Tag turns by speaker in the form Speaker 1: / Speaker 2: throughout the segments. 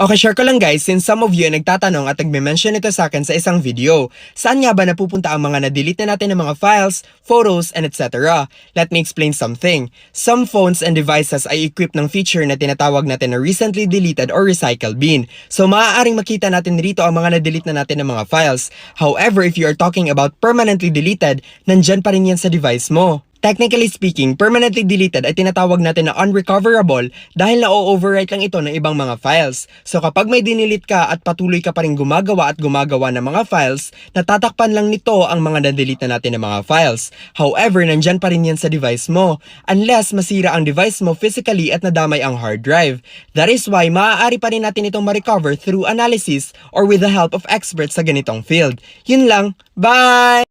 Speaker 1: Okay, share ko lang guys, since some of you ay nagtatanong at nagme-mention ito sa akin sa isang video. Saan nga ba napupunta ang mga na-delete na natin ng mga files, photos, and etc. Let me explain something. Some phones and devices ay equipped ng feature na tinatawag natin na recently deleted or recycle bin. So maaaring makita natin rito ang mga na-delete na natin ng mga files. However, if you are talking about permanently deleted, nandyan pa rin yan sa device mo. Technically speaking, permanently deleted ay tinatawag natin na unrecoverable dahil na-overwrite lang ito ng ibang mga files. So kapag may dinilit ka at patuloy ka pa rin gumagawa ng mga files, natatakpan lang nito ang mga na-delete na natin ng mga files. However, nandyan pa rin yan sa device mo unless masira ang device mo physically at nadamay ang hard drive. That is why maaari pa rin natin itong ma-recover through analysis or with the help of experts sa ganitong field. Yun lang, bye!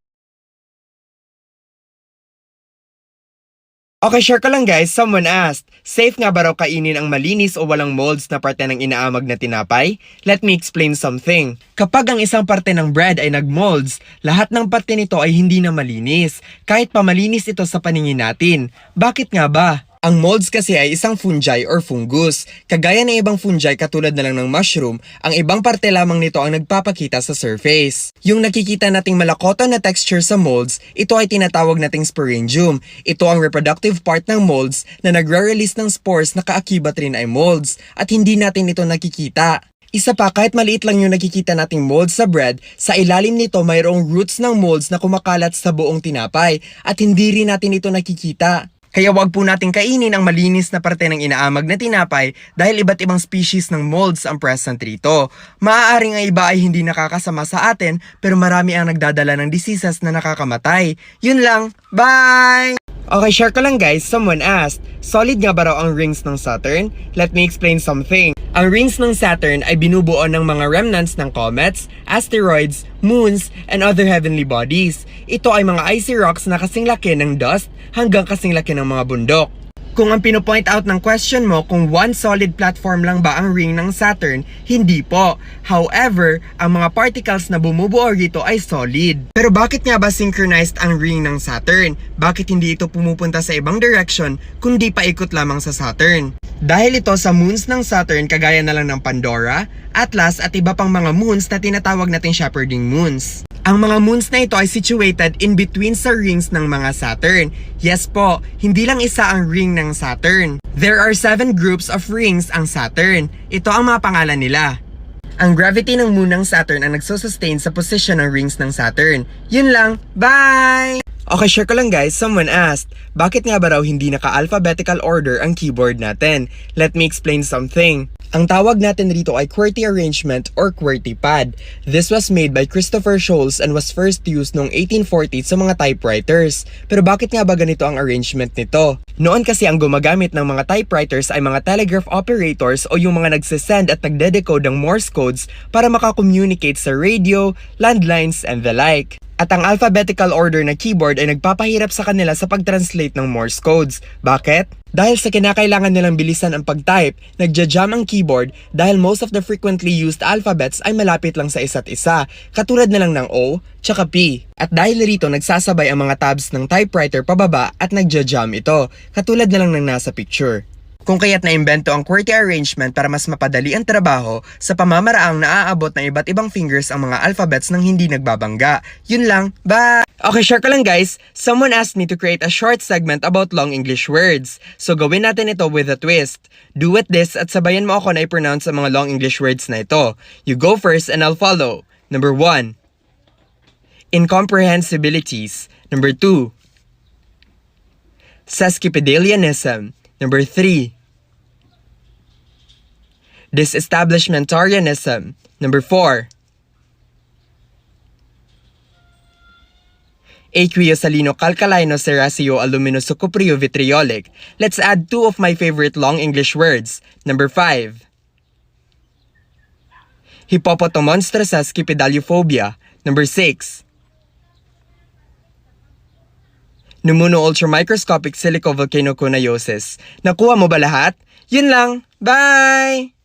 Speaker 1: Okay, share ko lang guys, someone asked, safe nga ba raw kainin ang malinis o walang molds na parte ng inaamag na tinapay? Let me explain something. Kapag ang isang parte ng bread ay nag-molds, lahat ng parte nito ay hindi na malinis, kahit pa malinis ito sa paningin natin. Bakit nga ba? Ang molds kasi ay isang fungi or fungus. Kagaya ng ibang fungi katulad na lang ng mushroom, ang ibang parte lamang nito ang nagpapakita sa surface. Yung nakikita nating malakoton na texture sa molds, ito ay tinatawag nating sporangium. Ito ang reproductive part ng molds na nagre-release ng spores na kaakibat rin ay molds at hindi natin ito nakikita. Isa pa, kahit maliit lang yung nakikita nating molds sa bread, sa ilalim nito mayroong roots ng molds na kumakalat sa buong tinapay at hindi rin natin ito nakikita. Kaya wag po nating kainin ang malinis na parte ng inaamag na tinapay dahil iba't ibang species ng molds ang present rito. Maaaring ang iba ay hindi nakakasama sa atin pero marami ang nagdadala ng diseases na nakakamatay. Yun lang, bye! Okay, share ko lang guys, someone asked, solid nga ba raw ang rings ng Saturn? Let me explain something. Ang rings ng Saturn ay binubuo ng mga remnants ng comets, asteroids, moons, and other heavenly bodies. Ito ay mga icy rocks na kasing laki ng dust hanggang kasing laki ng mga bundok. Kung ang pinopoint out ng question mo kung one solid platform lang ba ang ring ng Saturn, hindi po. However, ang mga particles na bumubuo rito ay solid. Pero bakit nga ba synchronized ang ring ng Saturn? Bakit hindi ito pumupunta sa ibang direction kundi paikot lamang sa Saturn? Dahil ito sa moons ng Saturn kagaya na lang ng Pandora, Atlas at iba pang mga moons na tinatawag nating shepherding moons. Ang mga moons na ito ay situated in between sa rings ng mga Saturn. Yes po, hindi lang isa ang ring ng Saturn. There are 7 groups of rings ang Saturn. Ito ang mga pangalan nila. Ang gravity ng moon ng Saturn ang nagsusustain sa position ng rings ng Saturn. Yun lang, bye! Okay, share ko lang guys, someone asked, bakit nga ba raw hindi naka-alphabetical order ang keyboard natin? Let me explain something. Ang tawag natin rito ay QWERTY arrangement or QWERTY pad. This was made by Christopher Sholes and was first used noong 1840 sa mga typewriters. Pero bakit nga ba ganito ang arrangement nito? Noon kasi ang gumagamit ng mga typewriters ay mga telegraph operators o yung mga nagsisend at nagde-decode ng Morse codes para makakommunicate sa radio, landlines, and the like. At ang alphabetical order na keyboard ay nagpapahirap sa kanila sa pag-translate ng Morse codes. Bakit? Dahil sa kinakailangan nilang bilisan ang pag-type, nagja-jam ang keyboard dahil most of the frequently used alphabets ay malapit lang sa isa't isa, katulad na lang ng O, tsaka P. At dahil rito nagsasabay ang mga tabs ng typewriter pababa at nagja-jam ito, katulad na lang ng nasa picture. Kung kaya't naimbento ang QWERTY arrangement para mas mapadali ang trabaho sa pamamaraang naaabot ng iba't ibang fingers ang mga alphabets nang hindi nagbabangga. Yun lang, bye! Okay, share ko lang guys. Someone asked me to create a short segment about long English words. So gawin natin ito with a twist. Do it this at sabayan mo ako na i-pronounce ang mga long English words na ito. You go first and I'll follow. Number 1. Incomprehensibilities. Number 2. Sesquipedalianism. Number 3. Disestablishmentarianism. Number 4. Aqueosalino-calcalino-seraceo-alumino-sucuprio-vitriolic. Let's add 2 of my favorite long English words. Number 5. Hippopotomonstrosa-skipidaliophobia. Number 6. Pneumono-ultramicroscopic silicovolcanoconiosis. Nakuha mo ba lahat? Yun lang. Bye!